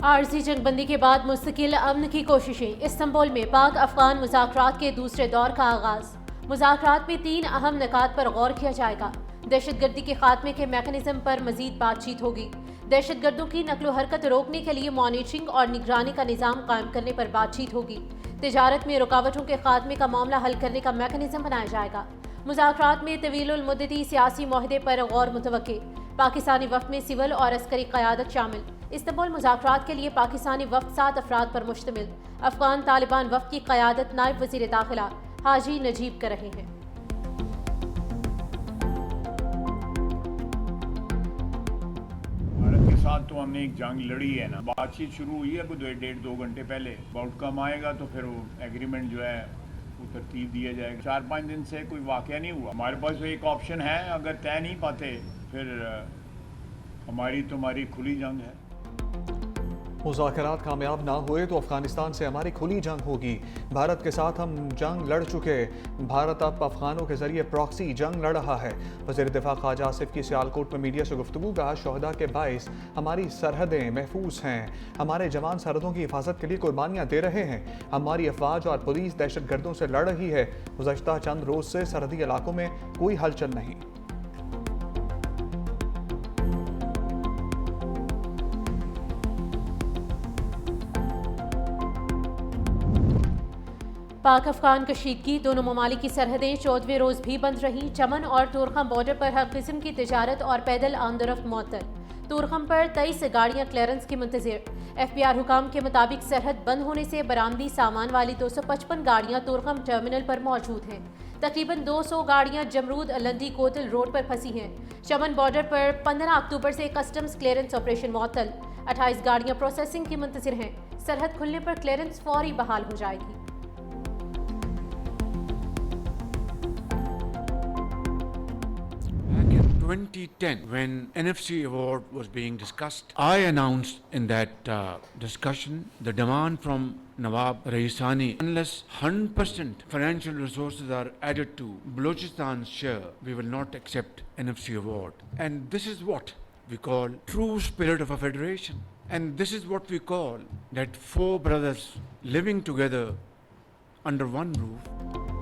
RG जंगबंदी के बाद मुस्तकिल अमन की कोशिशें। इस्तांबुल में पाक अफगान मुज़ाकरात के दूसरे दौर का आगाज। मुज़ाकरात में 3 अहम निकात पर गौर किया जाएगा। दहशतगर्दी के खात्मे के मैकेनिज्म पर मजीद बातचीत होगी। दहशतगर्दों की नकलो हरकत रोकने के लिए मॉनिटरिंग और निगरानी का निज़ाम कायम करने पर बातचीत होगी। तिजारत में रुकावटों के खात्मे का मामला हल करने का मैकेनिज्म बनाया जाएगा। मुज़ाकरात में तवीलुल मुद्दती सियासी मुआहदे पर गौर मुतवक्के। पाकिस्तानी वफ्द में सिविल और अस्करी क़यादत शामिल। इस्तांबुल मुज़ाकरात के लिए पाकिस्तानी वफ्द 7 अफराद पर मुश्तमिल। अफगान तालिबान वफ्द की क़यादत नायब वज़ीर दाखिला हाजी नजीब कर रहे हैं। भारत के साथ तो हमने एक जंग लड़ी है ना, बातचीत शुरू हुई है कोई 1.5-2 घंटे पहले। आउटकम आएगा तो फिर वो एग्रीमेंट जो है वो तरतीब दिया जाएगा। 4-5 दिन से कोई वाक़या नहीं हुआ। हमारे पास तो एक ऑप्शन है, अगर तय नहीं पाते फिर हमारी तुम्हारी खुली जंग है। मुज़ाकरात कामयाब ना हुए तो अफगानिस्तान से हमारी खुली जंग होगी। भारत के साथ हम जंग लड़ चुके। भारत अब अफगानों के जरिए प्रॉक्सी जंग लड़ रहा है। वज़ीर दिफा ख्वाजा आसिफ की सियालकोट में मीडिया से गुफ्तगू कहा, शोहदा के बाइस हमारी सरहदें महफूज हैं। हमारे जवान सरहदों की हिफाजत के लिए कुर्बानियाँ दे रहे हैं। हमारी अफवाज और पुलिस दहशतगर्दों से लड़ रही है। गुज़श्ता चंद रोज़ से सरहदी इलाकों में कोई हलचल नहीं। पाक अफगान कशीदगी। दोनों ममालिक की सरहदें 14वें रोज़ भी बंद रहीं। चमन और तोरखम बॉर्डर पर हर किस्म की तिजारत और पैदल आमदरफ्त मुअत्तल। तोरखम पर 23 गाड़ियाँ क्लियरेंस की मुंतज़िर। FBI हुकाम के मुताबिक सरहद बंद होने से बरामदी सामान वाली 255 गाड़ियाँ तोरखम टर्मिनल पर मौजूद हैं। तकरीबन 200 गाड़ियाँ जमरूद अलंदी कोतल रोड पर फंसी हैं। चमन बॉर्डर पर 15 अक्टूबर से कस्टम्स क्लियरेंस ऑपरेशन मुअत्तल। 28 गाड़ियाँ प्रोसेसिंग की मुंतज़िर हैं। सरहद खुलने पर क्लियरेंस फौरी बहाल हो जाएगी। Back in 2010, when NFC award was being discussed, I announced in that discussion the demand from Nawab Raisani, unless 100% financial resources are added to Balochistan's share, we will not accept NFC award. And this is what we call true spirit of a federation. And this is what we call that 4 brothers living together under one roof.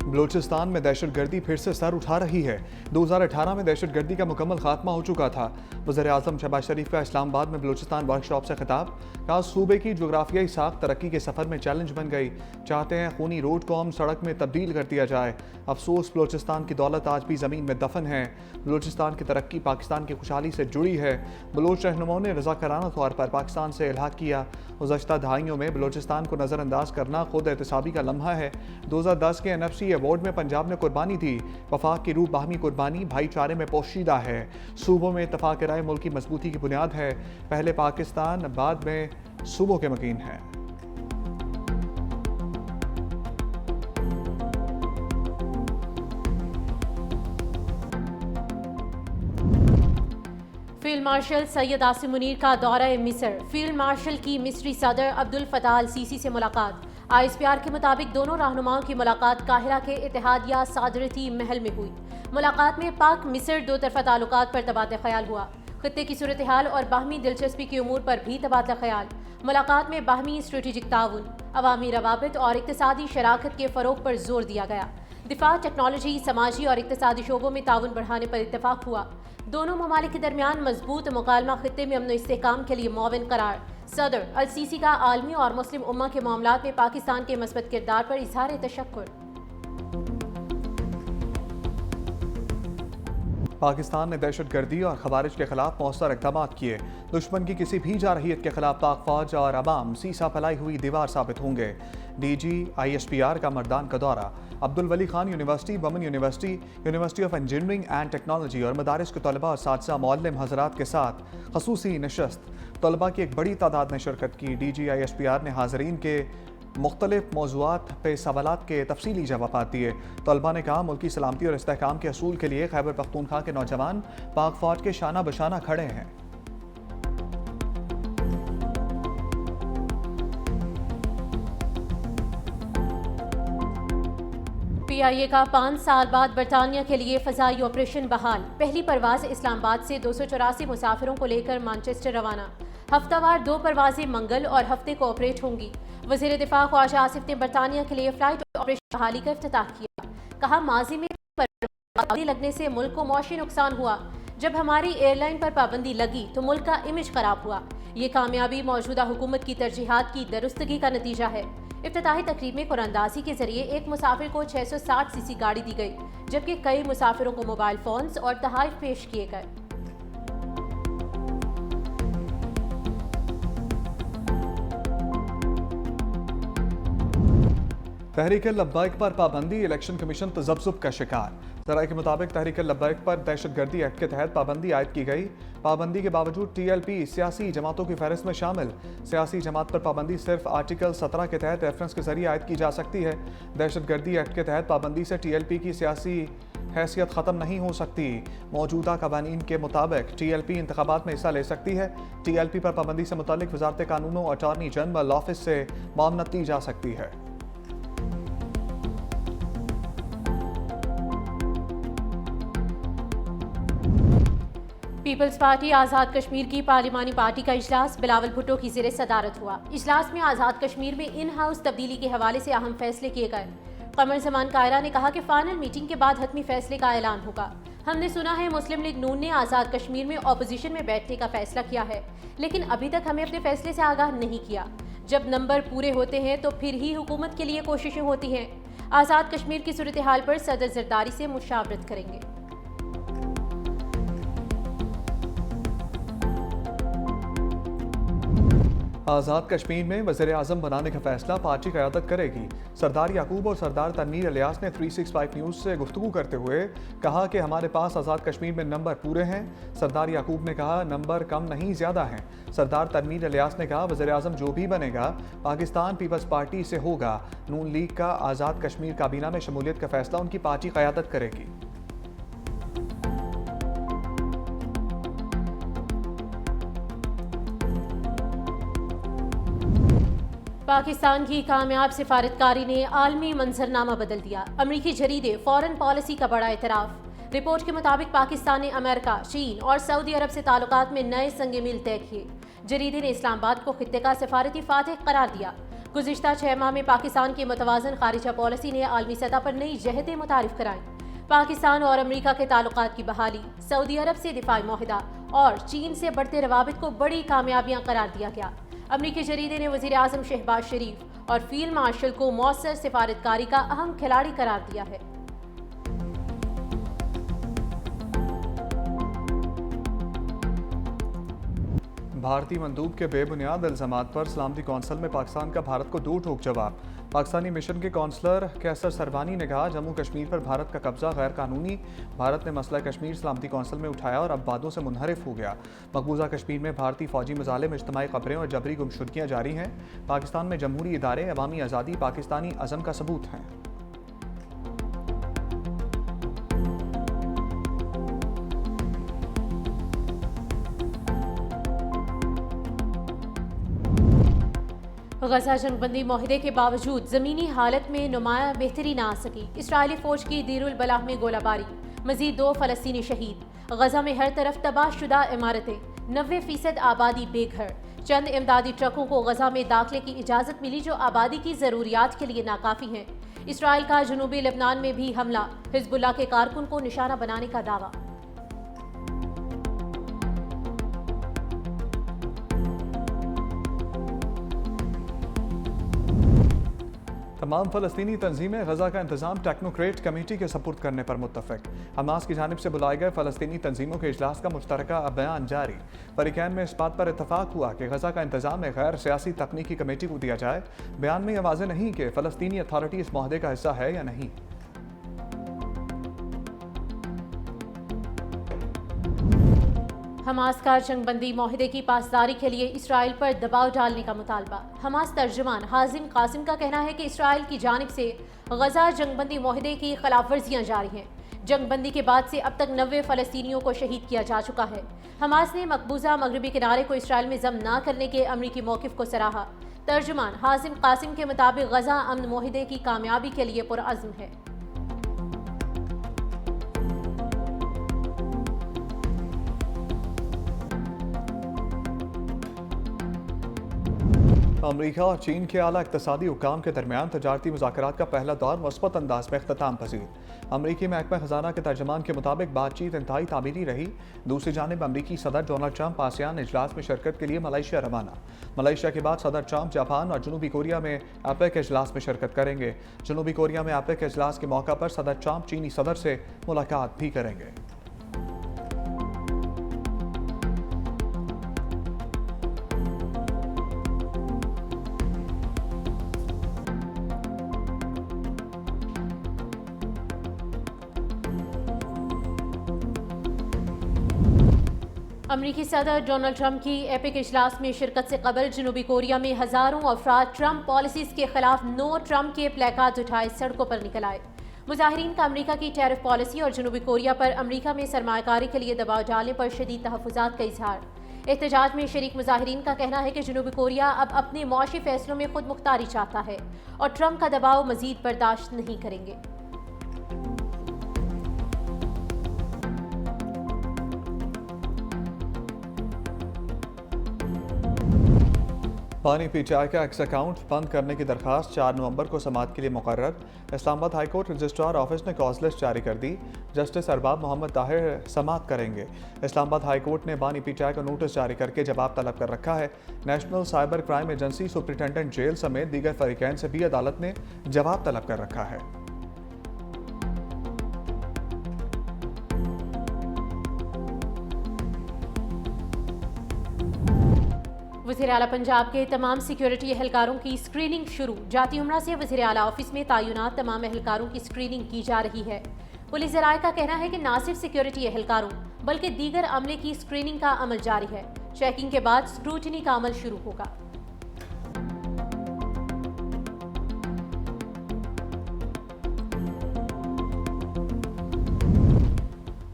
Balochistan में दहशतगर्दी फिर से sir उठा रही है। 2018 में दहशतगर्दी का मुकम्मल खात्मा हो चुका था। वज़ीर-ए-आज़म शहबाज शरीफ का इस्लामाबाद में बलूचिस्तान वर्कशॉप से खिताब। कहा, सूबे की जोग्राफियाई साख तरक्की के सफ़र में चैलेंज बन गई। चाहते हैं खूनी रोड को हम सड़क में तब्दील कर दिया जाए। अफसोस बलूचिस्तान की दौलत आज भी ज़मीन में दफन है। बलूचिस्तान की तरक्की पाकिस्तान की खुशहाली से जुड़ी है। बलूच रहनुमाओं ने रज़ाकाराना तौर पर पाकिस्तान से इल्हाक किया। गुज़श्ता दहाइयों में बलूचिस्तान को नज़रअंदाज करना खुद एहतसाबी का लम्हा है। 2010 के NFC अवार्ड में पंजाब ने कुर्बानी दी। वफाक की रूह बाहमी कुर्बानी भाईचारे में पोशीदा है। सूबों में इत्तफाक राय मुल्क की मजबूती की बुनियाद है। पहले पाकिस्तान बाद में सूबों के मकीन है। फील्ड मार्शल सैयद आसिम मुनीर का दौरा मिस्र। फील्ड मार्शल की मिस्री सदर अब्दुल फताह अल सीसी से मुलाकात। ISPR के मुताबिक दोनों रहनुमाओं की मुलाकात काहिरा के इत्तेहादिया सादरती महल में हुई। मुलाकात में पाक मिस्र दो तरफा ताल्लुकात पर तबादला ख्याल हुआ। खित्ते की सूरत हाल और बाहमी दिलचस्पी के उमूर पर भी तबादला ख्याल। मुलाकात में बाहमी स्ट्रेटेजिक ताउन, अवामी रवाबित और इक्तिसादी शराकत के फ़रोग पर जोर दिया गया। दिफा, टेक्नोलॉजी, समाजी और इक्तिसादी शोबों में ताउन बढ़ाने पर इत्तफाक हुआ। दोनों ममालिक के दरमियान मजबूत मुकालमा खित्ते में अमन व इस्तेहकाम के लिए मुआविन करार। सदर अल सीसी का आलमी और मुस्लिम उम्मा के मामलात में पाकिस्तान के मस्बत किरदार पर इजहार तशक्कुर। पाकिस्तान ने दहशतगर्दी और खवारिज के खिलाफ मौसर इक़दाम किए। दुश्मन की किसी भी जारहियत के खिलाफ पाक फौज और अवाम सीसा फैलाई हुई दीवार साबित होंगे। DG ISPR का मर्दान का दौरा। Abdul Wali Khan university, women university, university of engineering and technology और मदारिस के तलबा और साथसा मुअल्लिम हज़रात के साथ ख़ुसूसी नशस्त। तलबा की एक बड़ी तादाद ने शिरकत की। DG ISPR ने हाज़रीन के मुख्तलिफ मौज़ूआत पे सवालात के तफसीली जवाब दिए। तलबा ने कहा, मुल्की सलामती और इस्तेहकाम के असूल के लिए खैबर पख्तूनख्वा के नौजवान पाक फौज के शाना बशाना खड़े हैं। PIA का 5 साल बाद बरतानिया के लिए फ़ज़ाई ऑपरेशन बहाल। पहली परवाज़ इस्लामाबाद से 284 मुसाफिरों को लेकर मैनचेस्टर रवाना। हफ्तावार 2 परवाजें मंगल और हफ्ते को ऑपरेट होंगी। वज़ीर दिफा ख्वाजा आसिफ ने बरतानिया के लिए फ्लाइट ऑपरेशन बहाली का इफ्तिताह किया। कहा, माजी में पाबंदी लगने से मुल्क को मौशी नुकसान हुआ। जब हमारी एयरलाइन पर पाबंदी लगी तो मुल्क का इमेज खराब हुआ। ये कामयाबी मौजूदा हुकूमत की तरजीहात की दुरुस्तगी का नतीजा है। इफ्तिताही तकरीब में कुरानंदाजी के जरिए एक मुसाफिर को 660 सीसी गाड़ी दी गई, जबकि कई मुसाफिरों को मोबाइल फोन्स और तोहफे पेश किए गए। तहरीक लब्बाइक पर पाबंदी, इलेक्शन कमीशन तजब्जुब का शिकार। ज़राए के मुताबिक तहरीक लब्बाइक पर दहशतगर्दी एक्ट के तहत पाबंदी आयद की गई। पाबंदी के बावजूद TLP सियासी जमातों की फहरिस्त में शामिल। सियासी जमात पर पाबंदी सिर्फ आर्टिकल 17 के तहत रेफरेंस के जरिए आयद की जा सकती है। दहशतगर्दी एक्ट के तहत पाबंदी से TLP की सियासी हैसियत ख़त्म नहीं हो सकती। मौजूदा कवानीन के मुताबिक TLP इंतखाबात में हिस्सा ले सकती है। TLP पर पाबंदी से मुतालिक वजारत कानून और अटॉर्नी जनरल ऑफिस से मामनत दी जा सकती है। पीपल्स पार्टी आज़ाद कश्मीर की पार्लिमानी पार्टी का इजलास बिलावल भुट्टो की ज़ेरे सदारत हुआ। इजलास में आज़ाद कश्मीर में इन हाउस तब्दीली के हवाले से अहम फैसले किए गए। कमर जमान कायरा ने कहा कि फाइनल मीटिंग के बाद हतमी फैसले का ऐलान होगा। हमने सुना है मुस्लिम लीग नून ने आज़ाद कश्मीर में ऑपोजिशन में बैठने का फैसला किया है, लेकिन अभी तक हमें अपने फैसले से आगाह नहीं किया। जब नंबर पूरे होते हैं तो फिर ही हुकूमत के लिए कोशिशें होती हैं। आज़ाद कश्मीर की सूरत हाल पर सदर जरदारी से मुशावरत करेंगे। आज़ाद कश्मीर में वज़ीर आज़म बनाने का फैसला पार्टी क़यादत करेगी। सरदार याकूब और सरदार तनवीर इलियास ने 365 न्यूज़ से गुफ्तगू करते हुए कहा कि हमारे पास आज़ाद कश्मीर में नंबर पूरे हैं। सरदार याकूब ने कहा, नंबर कम नहीं ज़्यादा हैं। सरदार तनवीर इलियास ने कहा, वज़ीर आज़म जो भी बनेगा पाकिस्तान पीपल्स पार्टी से होगा। नून लीग का आज़ाद कश्मीर काबीना में शमूलियत का फैसला उनकी पार्टी क़यादत करेगी। पाकिस्तान की कामयाब सिफारतकारी ने आलमी मंजरनामा बदल दिया। अमरीकी जरीदे फॉरेन पॉलिसी का बड़ा एतराफ़। रिपोर्ट के मुताबिक पाकिस्तान ने अमेरिका, चीन और सऊदी अरब से ताल्लुकात में नए संग मील तय किए। जरीदे ने इस्लामाबाद को खित्ते का सिफारती फातिह करार दिया। गुज़िश्ता 6 माह में पाकिस्तान की मुतवाज़न खारिजा पॉलिसी ने आलमी सतह पर नई जहतें मुतारिफ कराईं। पाकिस्तान और अमरीका के ताल्लुकात की बहाली, सऊदी अरब से दिफाई मुआहदा और चीन से बढ़ते रवाबित को बड़ी कामयाबियाँ करार दिया गया। अमरीकी जरीदे ने वज़ीर आज़म शहबाज शरीफ और फील्ड मार्शल को मौसर सिफारतकारी का अहम खिलाड़ी करार दिया है। भारतीय मंदूब के बेबुनियाद इल्ज़ामात पर सलामती कौंसिल में पाकिस्तान का भारत को दो टोक जवाब। पाकिस्तानी मिशन के कौंसलर कैसर सरवानी ने कहा, जम्मू कश्मीर पर भारत का कब्जा गैर कानूनी। भारत ने मसला कश्मीर सलामती कौंसिल में उठाया और अब बातों से मुनहरिफ हो गया। मकबूजा कश्मीर में भारतीय फौजी मजाले में इज्तिमाई खबरें और जबरी गुमशुदगियाँ जारी हैं। पाकिस्तान में जमहूरी इदारे अवामी आज़ादी पाकिस्तानी अज़म का सबूत हैं। गजा जंगबंदी माहिदे के बावजूद ज़मीनी हालत में नुमाया बेहतरी ना आ सकी। इसराइली फ़ौज की दीरुल बलाह में गोलाबारी, मज़ीद 2 फ़लस्तीनी शहीद। गजा में हर तरफ तबाहशुदा इमारतें, 90% आबादी बेघर। चंद इमदादी ट्रकों को गजा में दाखिले की इजाज़त मिली जो आबादी की ज़रूरियात के लिए नाकाफ़ी हैं। इसराइल का जनूबी लेबनान में भी हमला, हिज़्बुल्लाह के कारकुन को निशाना बनाने का दावा। तमाम फ़लस्तीनी तंजीमें गजा का इंतजाम टेक्नोक्रेट कमेटी के सपुर्द करने पर मुत्तफिक। हमास की जानिब से बुलाए गए फ़लस्तीनी तंजीमों के इजलास का मुश्तरका बयान जारी। फरीकैन में इस बात पर इतफाक हुआ कि गजा का इंतजाम एक गैर सियासी तकनीकी कमेटी को दिया जाए। बयान में यह वाज़ेह नहीं कि फ़लस्तीनी अथॉरिटी इस माहदे का हिस्सा है या नहीं। हमास का जंगबंदी माहिदे की पासदारी के लिए इसराइल पर दबाव डालने का मुतालबा। हमास तर्जुमान हाजिम कासिम का कहना है कि इसराइल की जानिब से गजा जंगबंदी माहिदे की खिलाफ वर्जियाँ जारी हैं। जंगबंदी के बाद से अब तक 90 फ़लस्तीनियों को शहीद किया जा चुका है। हमास ने मकबूजा मगरबी किनारे को इसराइल में ज़ब्त न करने के अमरीकी मौक़िफ़ को सराहा। तर्जुमान हाजिम कासिम के मुताबिक गजा अमन माहिदे की कामयाबी के लिए पुरअज़्म है। अमरीका और चीन के आला इक़्तिसादी हुक्काम के दरमियान तजारती मुज़ाकरात का पहला दौर मुस्बत अंदाज में इख्तिताम पजीर। अमरीकी महकमा ख़जाना के तर्जमान के मुताबिक बातचीत इंतहाई तामीरी रही। दूसरी जानिब अमरीकी सदर डोनाल्ड ट्रंप आसियान इजलास में शिरकत के लिए मलेशिया रवाना। मलेशिया के बाद सदर ट्रंप जापान और जनूबी कोरिया में एपेक इजलास में शिरकत करेंगे। जनूबी कोरिया में एपेक इजलास के मौका पर सदर ट्रंप चीनी सदर से मुलाकात भी करेंगे। अमरीकी सदर डोनाल्ड ट्रंप की एपिक इजलास में शिरकत से कबल जनूबी कोरिया में हज़ारों अफराद ट्रंप पॉलिसीज़ के खिलाफ नो ट्रंप के प्लेकार्ड उठाए सड़कों पर निकल आए। मुजाहिरीन का अमरीका की टैरिफ पॉलिसी और जनूबी कोरिया पर अमरीका में सरमायाकारी के लिए दबाव डालने पर शदीद तहफ़्फ़ुज़ात का इजहार। एहतजाज में शरीक मुजाहिरीन का कहना है कि जनूबी कोरिया अब अपने मुआशी फैसलों में खुद मुख्तारी चाहता है और ट्रंप का दबाव मजीद बर्दाश्त नहीं करेंगे। पानी पी चाय का एक्स अकाउंट बंद करने की दरखास्त 4 नवंबर को समाअत के लिए मुकर्रर। Islamabad high court registrar office ने कॉज लिस्ट जारी कर दी। जस्टिस अरबाब मोहम्मद ताहिर समाअत करेंगे। इस्लामाबाद हाई कोर्ट ने बानी पी चाय का नोटिस जारी करके जवाब तलब कर रखा है। National cyber crime agency, superintendent jail समेत दीगर फरीकैन से भी अदालत ने जवाब तलब कर रखा है। वज़ीर आला पंजाब के तमाम सिक्योरिटी एहलकारों की स्क्रीनिंग शुरू। जाती उम्रा से वज़ीर आला ऑफिस में तैनात तमाम एहलकारों की स्क्रीनिंग की जा रही है। पुलिस ज़राए का कहना है कि न सिर्फ सिक्योरिटी एहलकारों बल्कि दीगर अमले की स्क्रीनिंग का अमल जारी है। चेकिंग के बाद स्क्रूटनी का अमल शुरू होगा।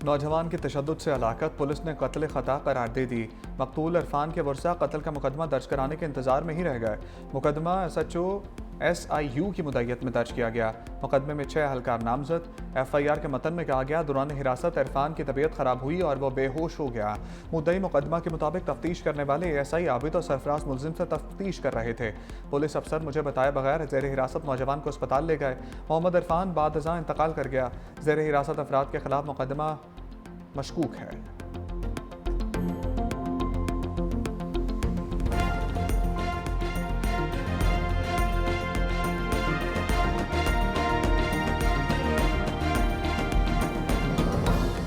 नौजवान की तशद्दुद से हलाकत, पुलिस ने कत्ल खता करार दे दी। मकतूल इरफान के वर्सा कत्ल का मुकदमा दर्ज कराने के इंतजार में ही रह गए। मुकदमा SHO SIU की मुद्दत में दर्ज किया गया। मुकदमे में 6 एहलकार नामजद। FIR के मतन में कहा गया दौरान हिरासत इरफान की तबीयत खराब हुई और वह बेहोश हो गया। मुद्दई मुकदमा के मुताबिक तफ्तीश करने वाले ASI आबिद और सरफराज मुलजिम से तफ्तीश कर रहे थे। पुलिस अफसर मुझे बताए बगैर ज़ेर हिरासत नौजवान को अस्पताल ले गए। मोहम्मद इरफान बाद अज़ां इंतकाल कर गया। ज़ेर हिरासत अफराद के खिलाफ मुकदमा मशकूक है।